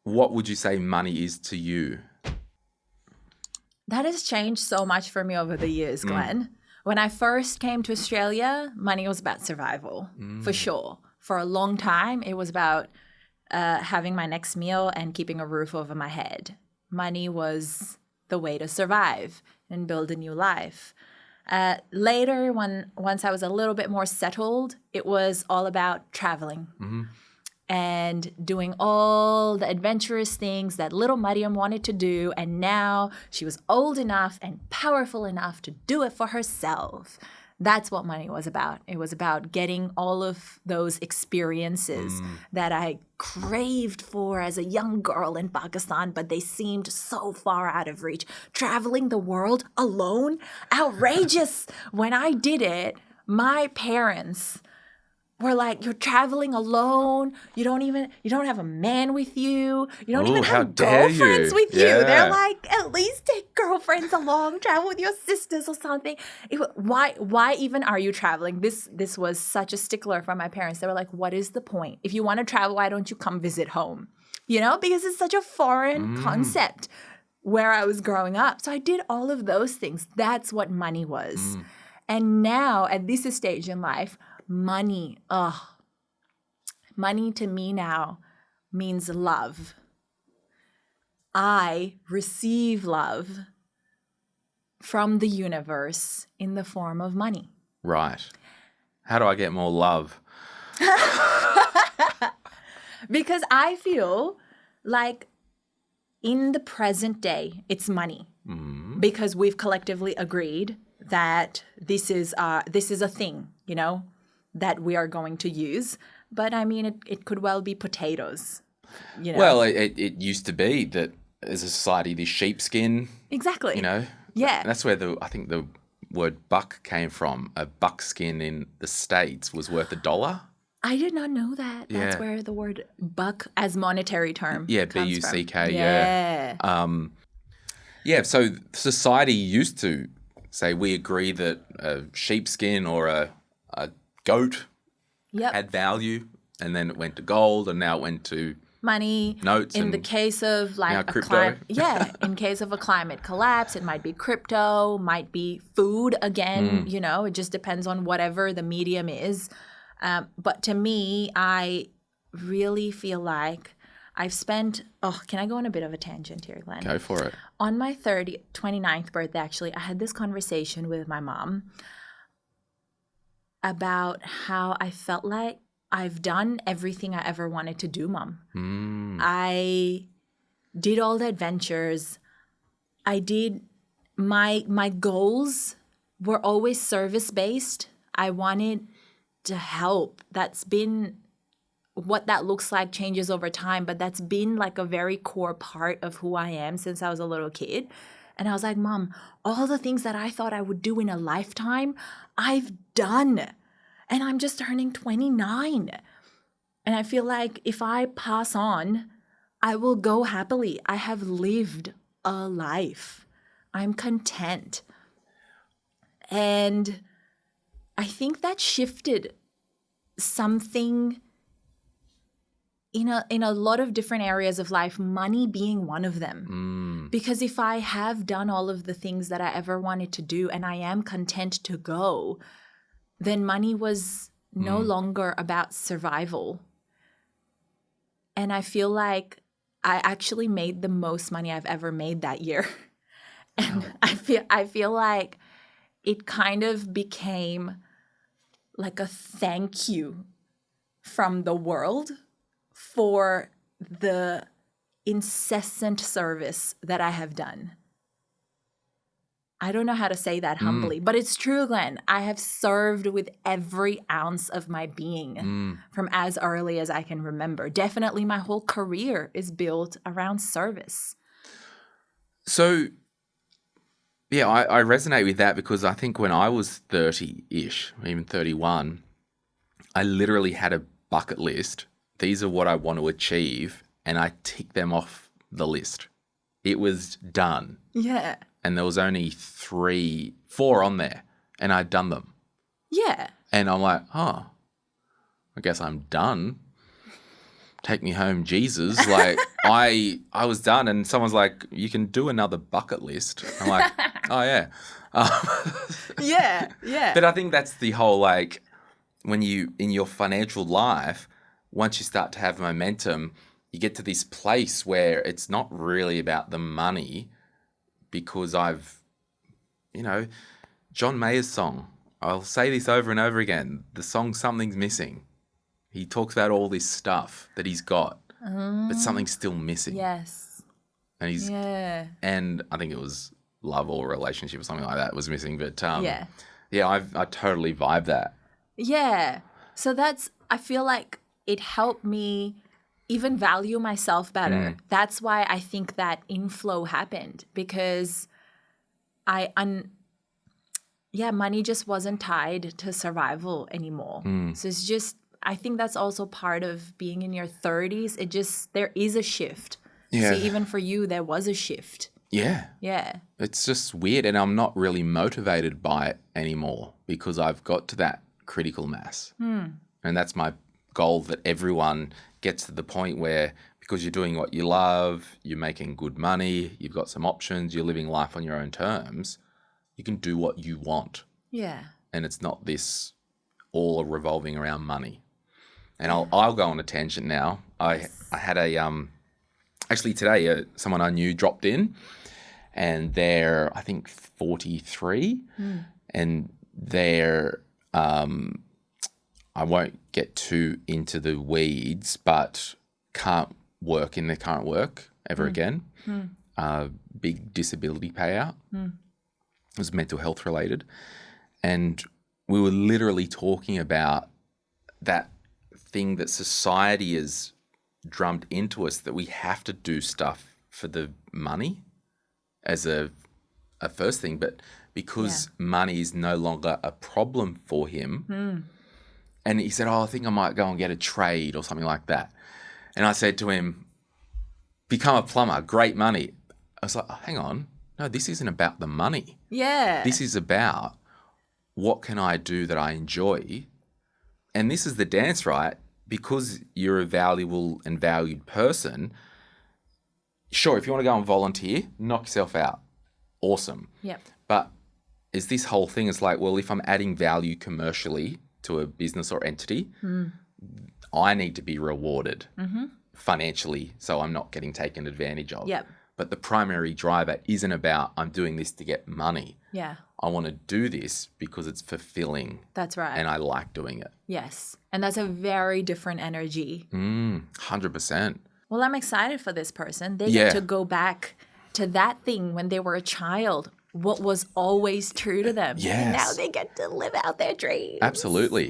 what would you say money is to you? That has changed so much for me over the years, Glenn. When I first came to Australia, money was about survival, for sure. For a long time, it was about having my next meal and keeping a roof over my head. Money was the way to survive and build a new life. Later, once I was a little bit more settled, it was all about traveling and doing all the adventurous things that little Mariam wanted to do. And now she was old enough and powerful enough to do it for herself. That's what money was about. It was about getting all of those experiences that I craved for as a young girl in Pakistan, but they seemed so far out of reach. Traveling the world alone, outrageous. When I did it, my parents were like, you're traveling alone. You don't have a man with you. You don't even have girlfriends with you. They're like, at least take girlfriends along, travel with your sisters or something. Why even are you traveling? This was such a stickler from my parents. They were like, what is the point? If you want to travel, why don't you come visit home? Because it's such a foreign concept where I was growing up. So I did all of those things. That's what money was. And now at this stage in life, money to me now means love. I receive love from the universe in the form of money. Right. How do I get more love? Because I feel like in the present day, it's money. Because we've collectively agreed that this is a thing, that we are going to use. But I mean, it could well be potatoes, Well, it used to be that as a society, this sheepskin. Exactly. Yeah. That's where I think the word buck came from. A buckskin in the States was worth $1. I did not know that. Yeah. That's where the word buck as monetary term comes BUCK, from. Yeah. So society used to say we agree that a sheepskin or a goat had value, and then it went to gold, and now it went to money. Notes. In the case of like crypto. In case of a climate collapse, it might be crypto, might be food again. It just depends on whatever the medium is. But to me, I really feel like I've spent, can I go on a bit of a tangent here, Glenn? Go for it. On my 29th birthday, actually, I had this conversation with my mom about how I felt like I've done everything I ever wanted to do, Mom. I did all the adventures. I did, my goals were always service-based. I wanted to help. That's been, what that looks like changes over time, but that's been like a very core part of who I am since I was a little kid. And I was like, Mom, all the things that I thought I would do in a lifetime, I've done. And I'm just turning 29. And I feel like if I pass on, I will go happily. I have lived a life. I'm content. And I think that shifted something in a lot of different areas of life, money being one of them. Because if I have done all of the things that I ever wanted to do and I am content to go, then money was no longer about survival. And I feel like I actually made the most money I've ever made that year. And I feel like it kind of became like a thank you from the world for the incessant service that I have done. I don't know how to say that humbly, but it's true, Glenn. I have served with every ounce of my being from as early as I can remember. Definitely my whole career is built around service. So, yeah, I resonate with that because I think when I was 30-ish, even 31, I literally had a bucket list. These are what I want to achieve, and I ticked them off the list. It was done. Yeah. And there was only 4 on there, and I'd done them. Yeah. And I'm like, I guess I'm done. take me home, Jesus. Like, I was done, and someone's like, you can do another bucket list. I'm like, oh, yeah. Yeah, yeah. But I think that's the whole, like, when you, in your financial life, once you start to have momentum, you get to this place where it's not really about the money, because John Mayer's song, I'll say this over and over again, the song Something's Missing. He talks about all this stuff that he's got, but something's still missing. Yes. And and I think it was love or relationship or something like that was missing. But I totally vibe that. Yeah. So I feel like it helped me even value myself better. That's why I think that inflow happened, because money just wasn't tied to survival anymore. So it's just, I think that's also part of being in your 30s. There is a shift. Yeah. So even for you, there was a shift. Yeah. Yeah. It's just weird, and I'm not really motivated by it anymore because I've got to that critical mass. And that's my goal, that everyone gets to the point where, because you're doing what you love, you're making good money, you've got some options, you're living life on your own terms, you can do what you want. Yeah. And it's not this all revolving around money. And I'll go on a tangent now. I had actually today, someone I knew dropped in, and they're, I think, 43, and they're, I won't get too into the weeds, but can't work in their current work ever again. Big disability payout. It was mental health related. And we were literally talking about that thing that society has drummed into us, that we have to do stuff for the money as a first thing, but because money is no longer a problem for him. And he said, I think I might go and get a trade or something like that. And I said to him, become a plumber, great money. I was like, hang on, no, this isn't about the money. Yeah. This is about, what can I do that I enjoy? And this is the dance, right? Because you're a valuable and valued person, sure, if you want to go and volunteer, knock yourself out. Awesome. Yep. But is this whole thing is like, well, if I'm adding value commercially to a business or entity, I need to be rewarded financially, so I'm not getting taken advantage of. Yep. But the primary driver isn't about, I'm doing this to get money. Yeah. I want to do this because it's fulfilling. That's right. And I like doing it. Yes. And that's a very different energy. 100%. Well, I'm excited for this person. They get to go back to that thing when they were a child, what was always true to them. Yes. And now they get to live out their dreams. Absolutely.